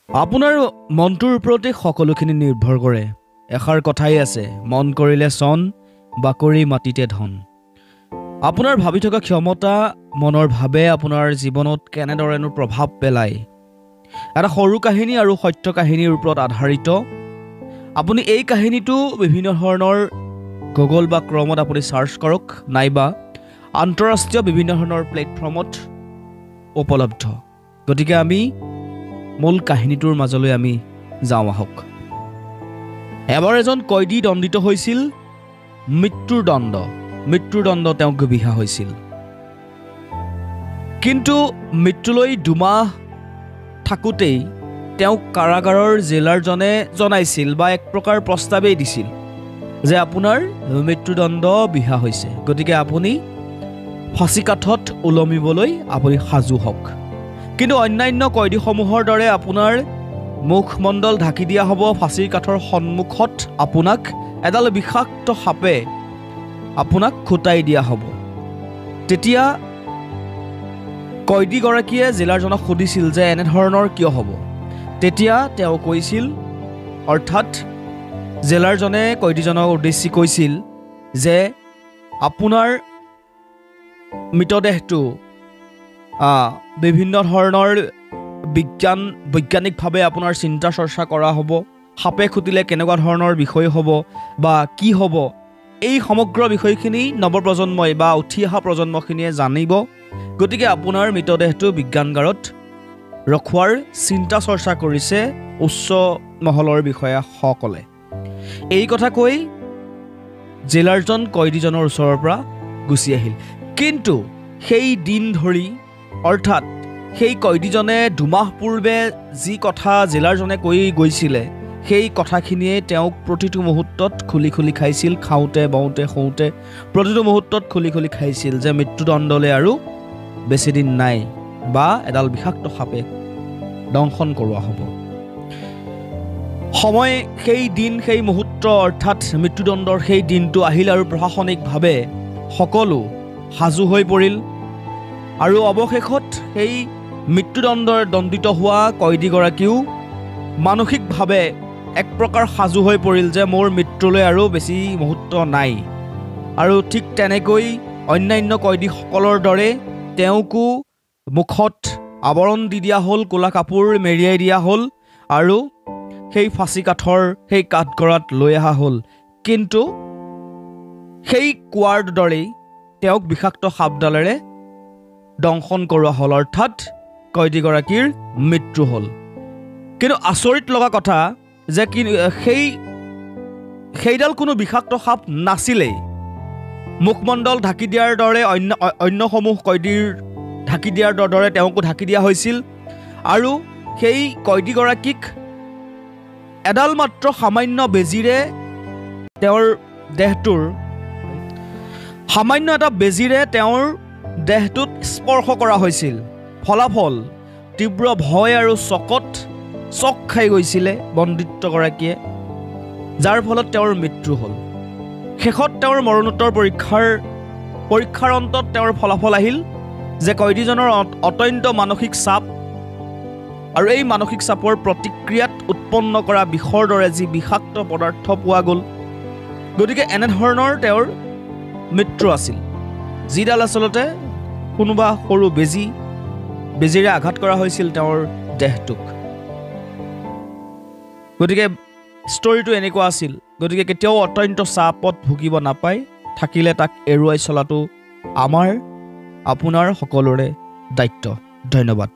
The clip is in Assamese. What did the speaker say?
আপোনাৰ মনটোৰ ওপৰতে সকলোখিনি নিৰ্ভৰ কৰে। এষাৰ কথাই আছে, মন কৰিলে চন, বাকৰি মাটিতে ধন। আপোনাৰ ভাবি থকা ক্ষমতা, মনৰ ভাৱে আপোনাৰ জীৱনত কেনেদৰেনো প্ৰভাৱ পেলায়, এটা সৰু কাহিনী আৰু সত্য কাহিনীৰ ওপৰত আধাৰিত। আপুনি এই কাহিনীটো বিভিন্ন ধৰণৰ গুগল বা ক্ৰমত আপুনি চাৰ্চ কৰক, নাইবা আন্তঃৰাষ্ট্ৰীয় বিভিন্ন ধৰণৰ প্লেটফৰ্মত উপলব্ধ। গতিকে আমি মূল কাহিনীটোৰ মাজলৈ আমি যাওঁ আহক। এবাৰ এজন কয়দী দণ্ডিত হৈছিল মৃত্যুৰ দণ্ড তেওঁক বিহা হৈছিল। কিন্তু মৃত্যুলৈ 2 মাহ থাকোঁতেই তেওঁক কাৰাগাৰৰ জেলাৰজনে জনাইছিল বা এক প্ৰকাৰ প্ৰস্তাৱেই দিছিল যে আপোনাৰ মৃত্যুদণ্ড বিহা হৈছে, গতিকে আপুনি ফাঁচী কাঠত ওলমিবলৈ আপুনি সাজু হওক। কিন্তু অন্যান্য কয়দীসমূহৰ দৰে আপোনাৰ মুখমণ্ডল ঢাকি দিয়া হ'ব। ফাঁচীৰ কাঠৰ সন্মুখত আপোনাক এডাল বিষাক্ত সাপে আপোনাক খুটাই দিয়া হ'ব। তেতিয়া কয়দীগৰাকীয়ে জেলাৰজনক সুধিছিল যে এনেধৰণৰ কিয় হ'ব। তেতিয়া তেওঁ কৈছিল, অৰ্থাৎ জেলাৰজনে কয়দীজনক উদ্দেশ্যি কৈছিল যে আপোনাৰ মৃতদেহটো বিভিন্ন ধৰণৰ বৈজ্ঞানিকভাৱে আপোনাৰ চিন্তা চৰ্চা কৰা হ'ব। সাপে খুটিলে কেনেকুৱা ধৰণৰ বিষয় হ'ব বা কি হ'ব, এই সমগ্ৰ বিষয়খিনি নৱপ্ৰজন্মই বা উঠি অহা প্ৰজন্মখিনিয়ে জানিব। গতিকে আপোনাৰ মৃতদেহটো বিজ্ঞানগাৰত ৰখোৱাৰ চিন্তা চৰ্চা কৰিছে উচ্চ মহলৰ বিষয়াসকলে। এই কথা কৈ জেলাৰজন কয়দীজনৰ ওচৰৰ পৰা গুচি আহিল। কিন্তু সেই দিন ধৰি, অৰ্থাৎ সেই কয়দীজনে 2 মাহ পূৰ্বে যি কথা জেলাৰজনে কৈ গৈছিলে, সেই কথাখিনিয়ে তেওঁক প্ৰতিটো মুহূৰ্তত খুলি খুলি খাইছিল। খাওঁতে বওঁতে শুওঁতে প্ৰতিটো মুহূৰ্তত খুলি খুলি খাইছিল যে মৃত্যুদণ্ডলৈ আৰু বেছিদিন নাই বা এডাল বিষাক্ত সাপে দংশন কৰোৱা হ'ব। সময় সেই দিন, সেই মুহূৰ্ত, অৰ্থাৎ মৃত্যুদণ্ডৰ সেই দিনটো আহিল আৰু প্ৰশাসনিকভাৱে সকলো সাজু হৈ পৰিল। আৰু অৱশেষত সেই দণ্ডিত হোৱা কয়দীগৰাকীও মানসিকভাৱে এক প্ৰকাৰ সাজু হৈ পৰিল যে মোৰ মৃত্যুলৈ আৰু বেছি মুহূৰ্ত নাই। আৰু ঠিক তেনেকৈ অন্যান্য কয়দীসকলৰ দৰে তেওঁকো মুখত আৱৰণ দি দিয়া হ'ল, ক'লা কাপোৰ মেৰিয়াই দিয়া হ'ল আৰু সেই ফাঁচী কাঠৰ সেই কাঠগড়াত লৈ অহা হ'ল। কিন্তু সেই কোৱাৰ দৰেই তেওঁক বিষাক্ত সাপডালেৰে দংশন কৰোৱা হ'ল, অৰ্থাৎ কয়দীগৰাকীৰ মৃত্যু হ'ল। কিন্তু আচৰিত লগা কথা যে সেইডাল কোনো বিষাক্ত সাপ নাছিলেই। মুখমণ্ডল ঢাকি দিয়াৰ দৰে অন্যসমূহ কয়দীৰ ঢাকি দিয়াৰ দৰে তেওঁকো ঢাকি দিয়া হৈছিল। আৰু সেই কয়দীগৰাকীক এডাল মাত্ৰ সামান্য বেজীৰে তেওঁৰ দেহটোত স্পৰ্শ কৰা হৈছিল। ফলাফল তীব্ৰ ভয় আৰু চক খাই গৈছিলে বন্দিত্বগৰাকীয়ে, যাৰ ফলত তেওঁৰ মৃত্যু হ'ল। শেষত তেওঁৰ মৰণোত্তৰ পৰীক্ষাৰ অন্তত তেওঁৰ ফলাফল আহিল যে কয়দীজনৰ অত্যন্ত মানসিক চাপ আৰু এই মানসিক চাপৰ প্ৰতিক্ৰিয়াত উৎপন্ন কৰা বিষৰ দৰে যি বিষাক্ত পদাৰ্থ পোৱা গ'ল। গতিকে এনেধৰণৰ তেওঁৰ মৃত্যু আছিল, যিডাল আচলতে কোনোবা সৰু বেজীৰে আঘাত কৰা হৈছিল তেওঁৰ দেহটোক। গতিকে ষ্টৰিটো এনেকুৱা আছিল। গতিকে কেতিয়াও অত্যন্ত চাপত ভুগিব নাপায়, থাকিলে তাক এৰুৱাই চলাটো আমাৰ আপোনাৰ সকলোৰে দায়িত্ব। ধন্যবাদ।